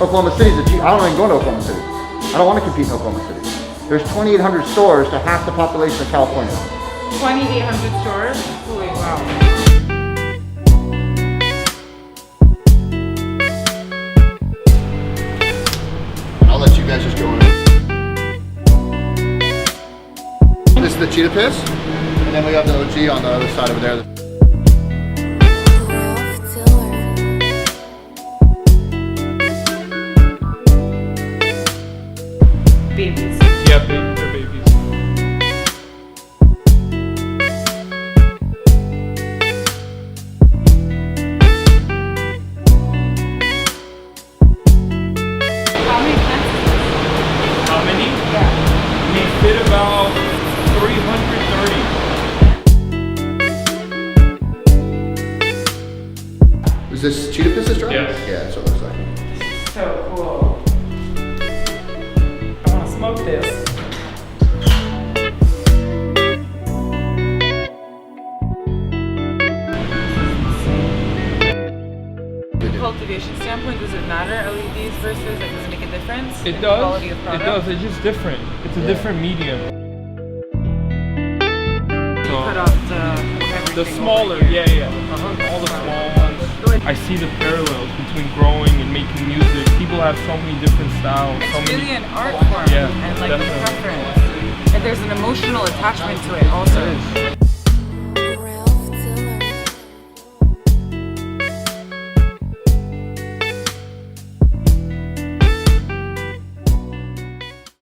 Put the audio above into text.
Oklahoma City's a cheap. I don't even go to Oklahoma City. I don't want to compete in Oklahoma City. There's 2,800 stores to half the population of California. 2,800 stores? Holy wow. I'll let you guys just go in. This is the cheetah piss, and then we have the OG on the other side over there. Babies. Yeah, they're babies. How many plants? How many? Yeah. We fit about 330. Is this cheetah piss dry? Yes. Yeah, that's what it looks like. So cool. I want to smoke this. Cultivation standpoint, does it matter LEDs versus, like, does it make a difference? It in does. Quality of It product? does. It's just different. It's a different medium. Cut off the The everything smaller, over here. yeah. All the small ones. I see the parallels between growing and making music. People have so many different styles. It's so really many. an art form, Yeah, and like definitely. the preference. And there's an emotional attachment to it also. It is.